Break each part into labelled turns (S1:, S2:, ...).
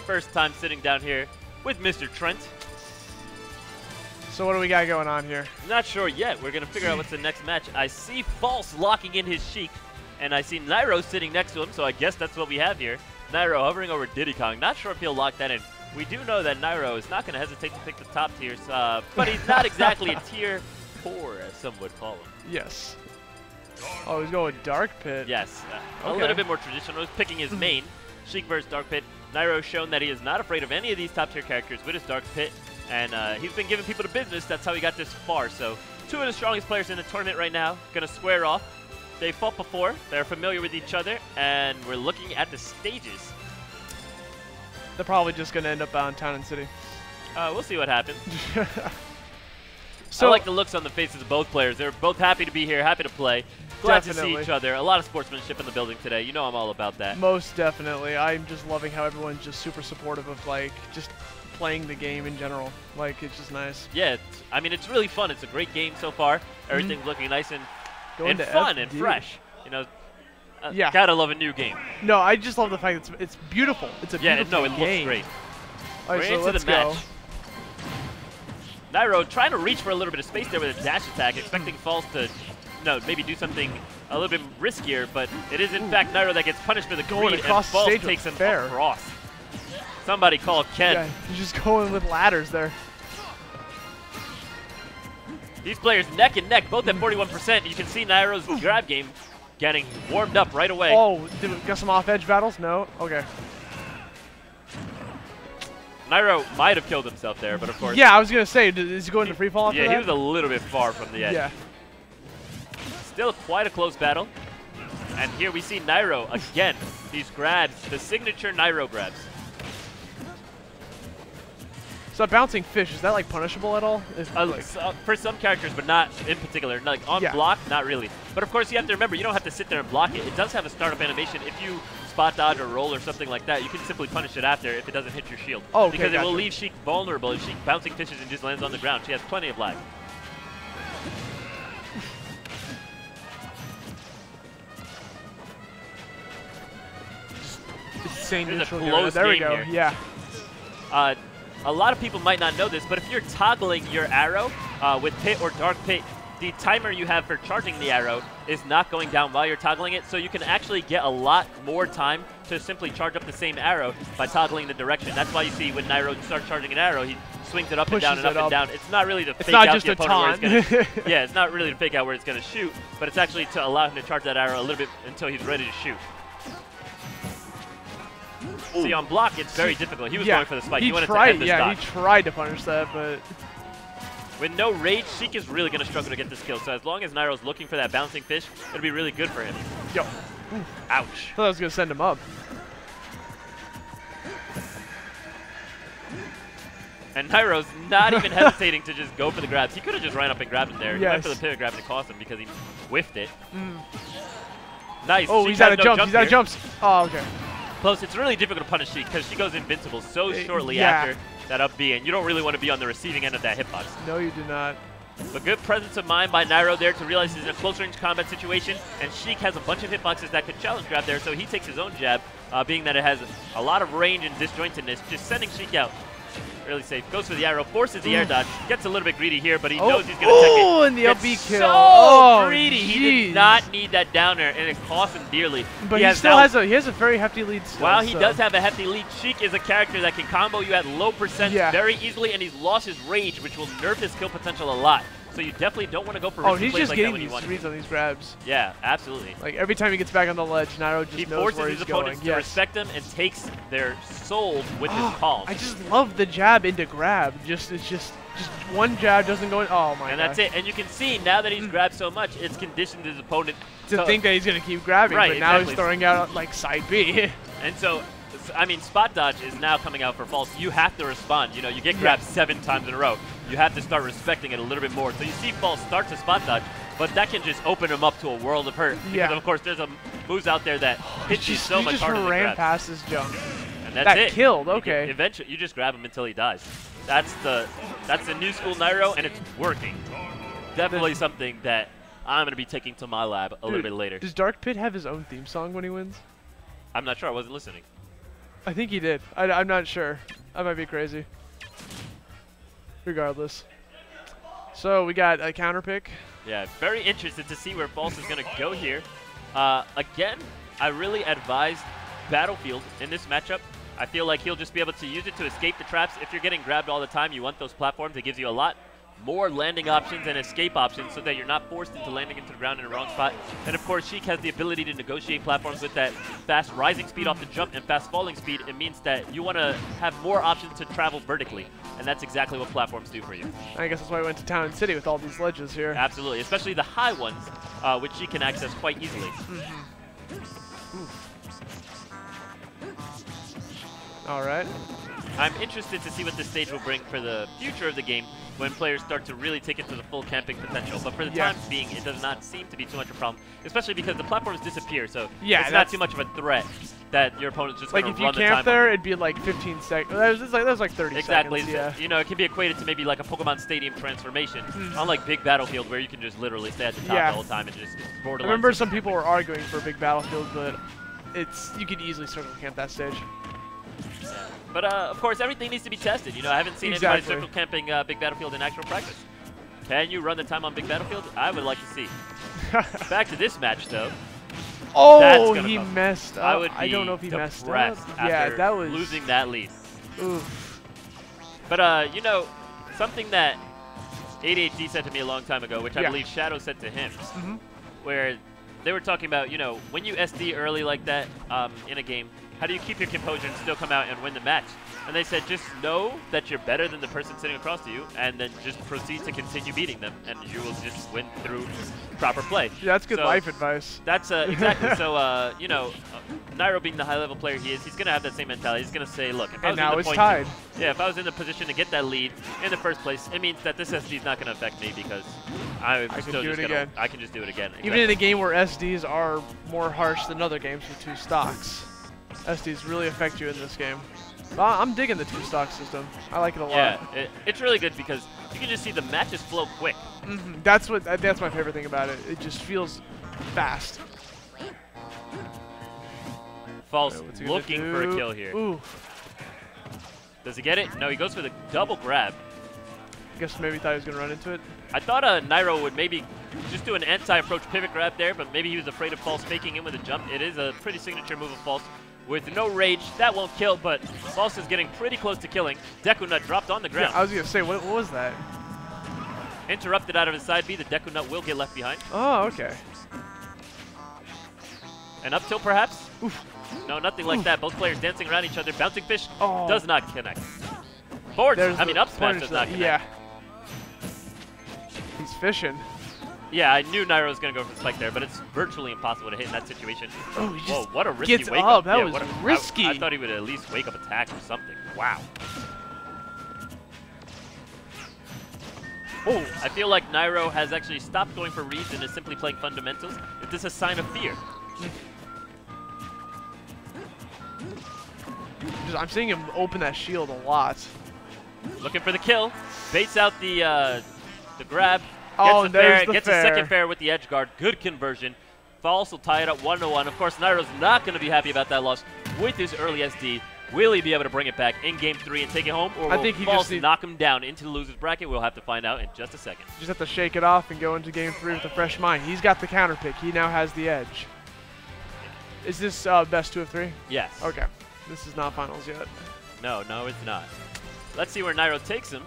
S1: First time sitting down here with Mr. Trent.
S2: So what do we got going on here?
S1: Not sure yet. We're going to figure out what's the next match. I see False locking in his Sheik, and I see Nairo sitting next to him, so I guess that's what we have here. Nairo hovering over Diddy Kong. Not sure if he'll lock that in. We do know that Nairo is not going to hesitate to pick the top tiers, but he's not exactly a tier 4, as some would call him.
S2: Yes. Oh, he's going with Dark Pit.
S1: Yes.
S2: Okay.
S1: A little bit more traditional. He's picking his main, Sheik versus Dark Pit. Nairo's shown that he is not afraid of any of these top tier characters with his Dark Pit, and he's been giving people the business. That's how he got this far. So 2 of the strongest players in the tournament right now going to square off. They fought before. They're familiar with each other, and we're looking at the stages.
S2: They're probably just going to end up out in Town and City.
S1: We'll see what happens.
S2: So
S1: I like the looks on the faces of both players. They're both happy to be here, happy to play. Glad to see each other. A lot of sportsmanship in the building today. You know I'm all about that.
S2: Most definitely. I'm just loving how everyone's just super supportive of, like, just playing the game in general. Like, it's just nice.
S1: Yeah, I mean, it's really fun. It's a great game so far. Everything's looking nice and fun and fresh. You know,
S2: yeah.
S1: Gotta love a new game.
S2: No, I just love the fact that it's beautiful. It's a beautiful
S1: it
S2: game.
S1: looks great.
S2: All right,
S1: We're
S2: so
S1: into the match. Nairo trying to reach for a little bit of space there with a dash attack, expecting False to, maybe do something a little bit riskier, but it is in fact Nairo that gets punished for the
S2: Going
S1: greed,
S2: across
S1: and
S2: the
S1: False
S2: stage
S1: takes him
S2: fair.
S1: across. Somebody call Ken.
S2: Yeah, he's just going with ladders there.
S1: These players neck and neck, both at 41%. You can see Nairo's grab game getting warmed up right away.
S2: Oh, did we got some off-edge battles? No? Okay.
S1: Nairo might have killed himself there, but of course.
S2: Yeah, I was going to say, is he going to free fall after that?
S1: Yeah, he was a little bit far from the edge.
S2: Yeah.
S1: Still quite a close battle. And here we see Nairo again. These grabs, the signature Nairo grabs.
S2: So bouncing fish, is that like punishable at all?
S1: For some characters, but not in particular. Like on block, not really. But of course, you have to remember, you don't have to sit there and block it. It does have a startup animation. If you spot dodge or roll or something like that, you can simply punish it after if it doesn't hit your shield.
S2: Oh, okay,
S1: because it will leave Sheik vulnerable if Sheik bouncing fishes and just lands on the ground. She has plenty of lag.
S2: Insane neutral.
S1: There
S2: we go.
S1: Here.
S2: Yeah.
S1: A lot of people might not know this, but if you're toggling your arrow with Pit or Dark Pit, the timer you have for charging the arrow is not going down while you're toggling it, so you can actually get a lot more time to simply charge up the same arrow by toggling the direction. That's why you see when Nairo starts charging an arrow, he swings it up and down and up and down. It's not really to fake out the opponent where it's going to. Yeah, it's not really to fake out where it's going to shoot, but it's actually to allow him to charge that arrow a little bit until he's ready to shoot. See, on block, it's very difficult. He was going for the spike. He wanted to end the stock.
S2: He tried to punish that, but...
S1: With no rage, Sheik is really going to struggle to get this kill. So as long as Nairo's looking for that bouncing fish, it'll be really good for him.
S2: Yo.
S1: Ouch.
S2: I thought I was going to send him up.
S1: And Nairo's not even hesitating to just go for the grabs. He could have just ran up and grabbed him there. He went for the pivot grab and it cost him because he whiffed it. Nice.
S2: Oh, he's out of jumps. He's out of jumps. Oh, okay.
S1: Close. It's really difficult to punish Sheik because she goes invincible so shortly after that up B, and you don't really want to be on the receiving end of that hitbox.
S2: No, you do not.
S1: But good presence of mind by Nairo there to realize he's in a close-range combat situation, and Sheik has a bunch of hitboxes that could challenge grab there, so he takes his own jab, being that it has a lot of range and disjointedness, just sending Sheik out. Really safe. Goes for the arrow, forces the air dodge, gets a little bit greedy here, but he knows he's going to check it.
S2: Oh, and the up B kill.
S1: So greedy. He did not need that down air, and it cost him dearly.
S2: But he still has a very hefty lead still.
S1: While he does have a hefty lead, Sheik is a character that can combo you at low percent very easily, and he's lost his rage, which will nerf his kill potential a lot. So you definitely don't want to go for risky plays like that when you want to.
S2: He's just getting these reads on these grabs.
S1: Yeah, absolutely.
S2: Like every time he gets back on the ledge, Nairo just knows where he's going.
S1: He forces his opponents to respect him and takes their souls with his palm.
S2: I just love the jab into grab. It's just one jab doesn't go in. Oh my god.
S1: And that's it. And you can see now that he's grabbed so much, it's conditioned his opponent
S2: to think that he's going to keep grabbing. But now he's throwing out like side B.
S1: And so, I mean, spot dodge is now coming out for False. You have to respond. You know, you get grabbed 7 times in a row. You have to start respecting it a little bit more. So you see False start to spot dodge, but that can just open him up to a world of hurt. Because of course, there's moves out there that hit you so much harder than grab.
S2: He just ran past his jump.
S1: And that's it.
S2: That killed. Okay.
S1: Eventually, you just grab him until he dies. That's the new school Nairo, and it's working. Definitely something that I'm going to be taking to my lab a little bit later.
S2: Does Dark Pit have his own theme song when he wins?
S1: I'm not sure. I wasn't listening.
S2: I think he did. I'm not sure. I might be crazy. Regardless. So we got a counter pick.
S1: Yeah, very interested to see where False is going to go here. Again, I really advise Battlefield in this matchup. I feel like he'll just be able to use it to escape the traps. If you're getting grabbed all the time, you want those platforms. It gives you a lot more landing options and escape options so that you're not forced into landing into the ground in the wrong spot. And of course, Sheik has the ability to negotiate platforms with that fast rising speed off the jump and fast falling speed. It means that you want to have more options to travel vertically, and that's exactly what platforms do for you.
S2: I guess that's why I went to Town and City with all these ledges here.
S1: Absolutely, especially the high ones, which she can access quite easily.
S2: All right.
S1: I'm interested to see what this stage will bring for the future of the game when players start to really take it to the full camping potential. But for the time being, it does not seem to be too much of a problem, especially because the platforms disappear, so it's not too much of a threat that your opponent's just going to run the time.
S2: Like if you camp there, it'd be like 15 seconds. That was like 30
S1: exactly.
S2: seconds. Yeah.
S1: You know, it can be equated to maybe like a Pokemon Stadium transformation, unlike Big Battlefield where you can just literally stay at the top the whole time and just borderline.
S2: I remember some people were arguing for Big Battlefield, but you could easily circle camp that stage.
S1: Yeah. But of course, everything needs to be tested. You know, I haven't seen anybody circle camping Big Battlefield in actual practice. Can you run the time on Big Battlefield? I would like to see. Back to this match, though.
S2: Oh, he messed up. I don't know if he messed up.
S1: Yeah, that was losing that lead.
S2: Oof.
S1: But you know, something that ADHD said to me a long time ago, which I believe Shadow said to him, where they were talking about, you know, when you SD early like that in a game, how do you keep your composure and still come out and win the match? And they said, just know that you're better than the person sitting across to you, and then just proceed to continue beating them, and you will just win through proper play.
S2: Yeah, that's good life advice.
S1: That's exactly. So, you know, Nairo being the high-level player he is, he's going to have that same mentality. He's going to say, look, if I was in the point, if I was in the position to get that lead in the first place, it means that this SD is not going to affect me because I can just do it again. Exactly.
S2: Even in a game where SDs are more harsh than other games with 2 stocks, SDs really affect you in this game. I'm digging the 2-stock system. I like it a lot.
S1: Yeah, it's really good because you can just see the matches flow quick.
S2: That's my favorite thing about it. It just feels fast.
S1: False looking for a kill here.
S2: Ooh.
S1: Does he get it? No, he goes for the double grab.
S2: I guess maybe he thought he was going to run into it.
S1: I thought Nairo would maybe just do an anti-approach pivot grab there, but maybe he was afraid of False faking in with a jump. It is a pretty signature move of False. With no rage, that won't kill, but False is getting pretty close to killing. Deku Nut dropped on the ground.
S2: Yeah, I was going to say, what was that?
S1: Interrupted out of his side B, the Deku Nut will get left behind.
S2: Oh, okay.
S1: And up tilt, perhaps?
S2: Oof.
S1: No, nothing like that. Both players dancing around each other. Bouncing Fish does not connect. Forward, up smash does not connect.
S2: Yeah. He's fishing.
S1: Yeah, I knew Nairo was going to go for the spike there, but it's virtually impossible to hit in that situation.
S2: Oh, he
S1: whoa, what a risky
S2: gets
S1: wake-up.
S2: That was risky.
S1: I thought he would at least wake up attack or something. Wow. Oh, I feel like Nairo has actually stopped going for reads and is simply playing fundamentals. Is this a sign of fear?
S2: I'm seeing him open that shield a lot.
S1: Looking for the kill. Baits out the grab. Gets a second fair with the edge guard. Good conversion. False will tie it up 1-1. Of course, Nairo's not going to be happy about that loss with his early SD. Will he be able to bring it back in Game 3 and take it home? Or will False knock him down into the loser's bracket? We'll have to find out in just a second.
S2: Just have to shake it off and go into Game 3 with a fresh mind. He's got the counter pick. He now has the edge. Is this best 2 of 3?
S1: Yes.
S2: Okay. This is not finals yet.
S1: No, it's not. Let's see where Nairo takes him.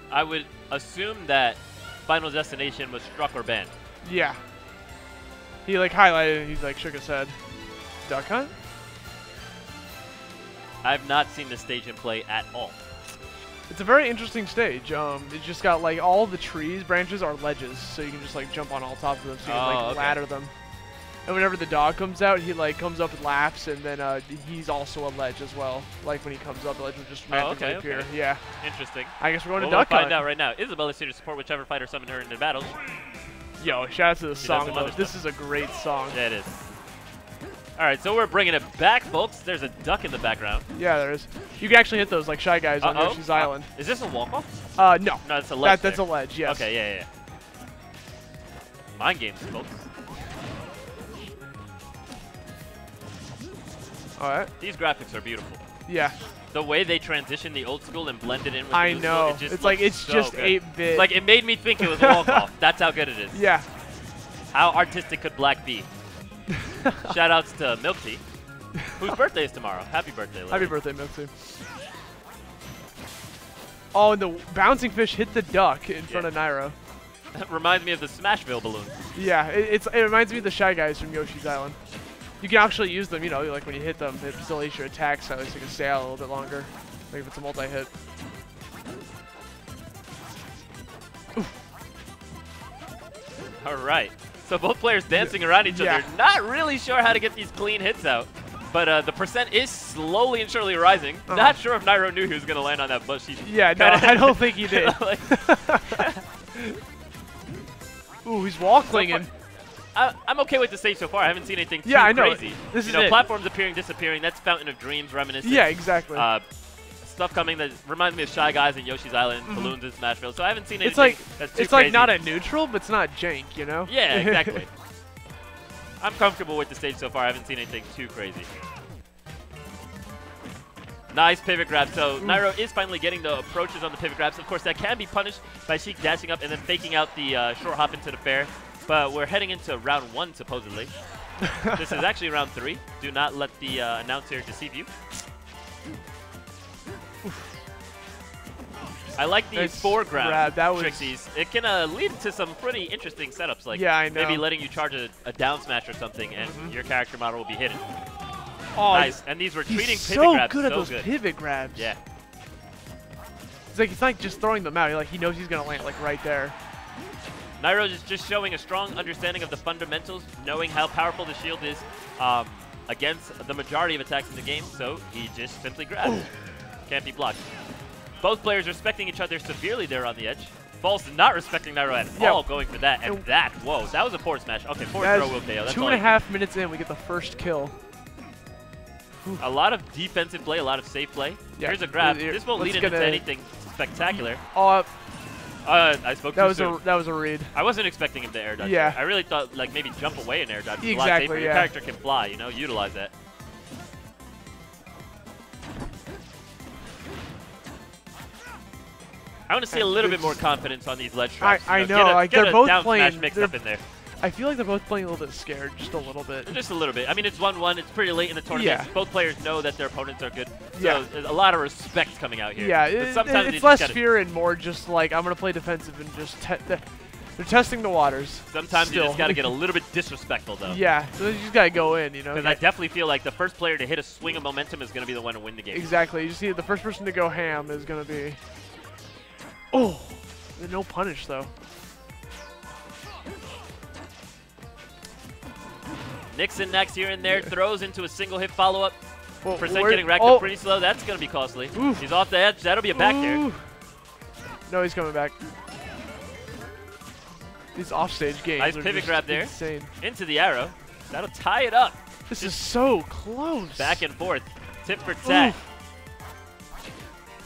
S1: I would assume that Final Destination was struck or banned.
S2: Yeah. He highlighted it, he's shook his head. Duck Hunt?
S1: I've not seen this stage in play at all.
S2: It's a very interesting stage. It's just got all the trees, branches are ledges, so you can just jump on all top of them, so you can ladder them. And whenever the dog comes out, he comes up and laughs, and then he's also a ledge as well. When he comes up, the ledge will just magically appear. Yeah.
S1: Interesting.
S2: I guess we're going to Duck
S1: Hunt. We'll
S2: find
S1: out right now. Isabel is here to support whichever fighter summoned her in the battles.
S2: Yo, shout out to the song, though. This is a great song.
S1: Yeah, it is. All right, so we're bringing it back, folks. There's a duck in the background.
S2: Yeah, there is. You can actually hit those like Shy Guys on Yoshi's Island.
S1: Is this a walk-off?
S2: No.
S1: No, it's a ledge.
S2: That's a ledge, yes.
S1: Okay, yeah. Mind games, folks.
S2: All right.
S1: These graphics are beautiful.
S2: Yeah.
S1: The way they transition the old school and blend it in with
S2: I
S1: the new
S2: know.
S1: school,
S2: It's like it's
S1: so
S2: just
S1: good.
S2: 8-bit.
S1: Like, it made me think it was walk-off. That's how good it is.
S2: Yeah.
S1: How artistic could Black be? Shoutouts to Milk Tea, whose birthday is tomorrow. Happy birthday, Lily.
S2: Happy birthday, Milk Tea. Oh, and the bouncing fish hit the duck in front of Nairo.
S1: That reminds me of the Smashville balloon.
S2: Yeah, it reminds me of the Shy Guys from Yoshi's Island. You can actually use them, you know, like when you hit them, it facilitates your attacks, so at least you can stay out a little bit longer. Like if it's a multi-hit.
S1: All right. So both players dancing around each other, not really sure how to get these clean hits out. But the percent is slowly and surely rising. Not sure if Nairo knew he was going to land on that bush.
S2: Yeah, no, I don't think he did. Ooh, he's wall clinging.
S1: I'm okay with the stage so far. I haven't seen anything too crazy.
S2: This is
S1: platforms appearing, disappearing. That's Fountain of Dreams reminiscent.
S2: Yeah, exactly.
S1: Stuff coming that reminds me of Shy Guys and Yoshi's Island, balloons in Smashville. So I haven't seen anything that's too
S2: it's
S1: crazy.
S2: like not a neutral, but it's not jank, you know?
S1: Yeah, exactly. I'm comfortable with the stage so far. I haven't seen anything too crazy. Nice pivot grab. So Nairo is finally getting the approaches on the pivot grabs. Of course, that can be punished by Sheik dashing up and then faking out the short hop into the fair. But we're heading into round 1, supposedly. This is actually round 3. Do not let the announcer deceive you. I like these foreground trixies. It can lead to some pretty interesting setups, like maybe letting you charge a down smash or something, and your character model will be hidden.
S2: Oh,
S1: nice. And these retreating pivot grabs.
S2: Good at those pivot grabs.
S1: Yeah.
S2: It's like just throwing them out. He knows he's gonna land like right there.
S1: Nairo is just showing a strong understanding of the fundamentals, knowing how powerful the shield is against the majority of attacks in the game. So he just simply grabs. Can't be blocked. Both players respecting each other severely there on the edge. False not respecting Nairo at all, going for that. And that, whoa, that was a forward smash. Okay, forward throw will KO. That's
S2: 2.5 minutes in, we get the first kill.
S1: A lot of defensive play, a lot of safe play. Yeah. Here's a grab. This won't lead into anything spectacular. I spoke too soon.
S2: That was a read.
S1: I wasn't expecting him to air dodge.
S2: Yeah.
S1: I really thought like maybe jump away and air dodge.
S2: Exactly,
S1: Your character can fly, you know, utilize that. I want to see a little bit more confidence on these ledge traps.
S2: I know, like they're both playing.
S1: Mixed up in there.
S2: I feel like they're both playing a little bit scared, just a little bit.
S1: Just a little bit. I mean, it's 1-1. It's pretty late in the tournament. Yeah. Both players know that their opponents are good. So there's a lot of respect coming out here.
S2: Yeah,
S1: sometimes
S2: it's less fear and more just like, I'm going to play defensive and just they're testing the waters.
S1: Sometimes you just got to get a little bit disrespectful, though.
S2: Yeah, so you just got to go in, you know.
S1: Because I definitely feel like the first player to hit a swing of momentum is going to be the one to win the game.
S2: Exactly. You just see the first person to go ham is going to be... Oh, no punish, though.
S1: Nixon next here and there, throws into a single hit follow-up. Percent getting racked up pretty slow. That's going to be costly. Oof. He's off the edge. That'll be a back there.
S2: No, he's coming back. These offstage games
S1: nice
S2: are
S1: pivot
S2: just
S1: grab there.
S2: Insane.
S1: Into the arrow. That'll tie it up.
S2: This is so close.
S1: Back and forth. Tip for tat.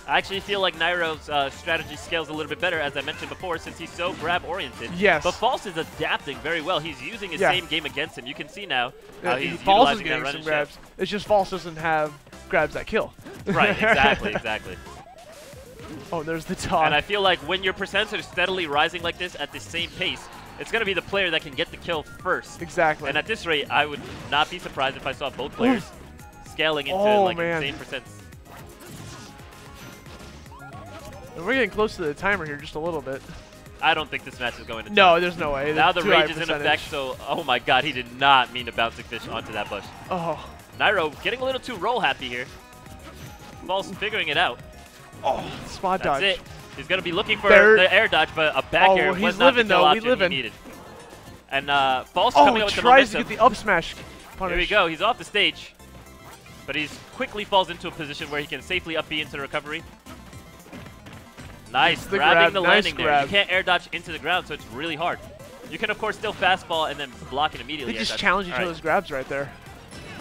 S1: I actually feel like Nairo's strategy scales a little bit better, as I mentioned before, since he's so grab-oriented.
S2: Yes.
S1: But False is adapting very well. He's using his same game against him. You can see now how he's
S2: False is
S1: utilizing
S2: getting
S1: that
S2: some grabs. It's just False doesn't have grabs that kill.
S1: Right, exactly.
S2: Oh, there's the top.
S1: And I feel like when your percents are steadily rising like this at the same pace, it's going to be the player that can get the kill first.
S2: Exactly.
S1: And at this rate, I would not be surprised if I saw both players scaling into insane percents.
S2: We're getting close to the timer here just a little bit.
S1: I don't think this match is going to
S2: No, there's no way.
S1: Now the rage is in effect, so oh my god, he did not mean to bouncing fish onto that bush.
S2: Oh.
S1: Nairo getting a little too roll happy here. False figuring it out.
S2: Oh, spot dodge.
S1: That's it. He's going to be looking for the air dodge, but a back air was not the kill option he needed. And False coming up with the momentum.
S2: Tries to get the up smash punish.
S1: Here we go. He's off the stage, but he quickly falls into a position where he can safely up B into the recovery. Nice, grabbing the landing there. You can't air dodge into the ground, so it's really hard. You can, of course, still fastball and then block it immediately.
S2: They just challenge each other's grabs right there.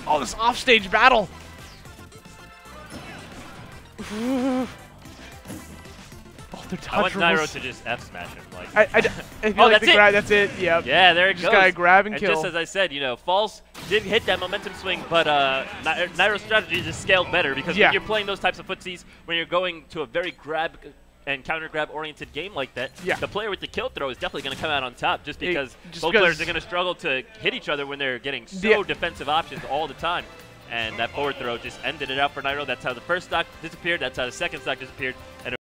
S2: Oh, this offstage battle. Oh, Their dodge
S1: I want
S2: roll
S1: Nairo
S2: was-
S1: to just F smash him. Like.
S2: I feel
S1: Oh,
S2: like
S1: that's
S2: the
S1: it.
S2: That's it. Yep.
S1: Yeah, there it
S2: Just
S1: goes.
S2: gotta grab and kill.
S1: Just as I said, you know, Falls did hit that momentum swing, but Nairo's strategy just scaled better because when you're playing those types of footsies, when you're going to a very grab and counter grab oriented game like that, the player with the kill throw is definitely going to come out on top just because both players are going to struggle to hit each other when they're getting so defensive options all the time. And that forward throw just ended it out for Nairo. That's how the first stock disappeared. That's how the second stock disappeared. And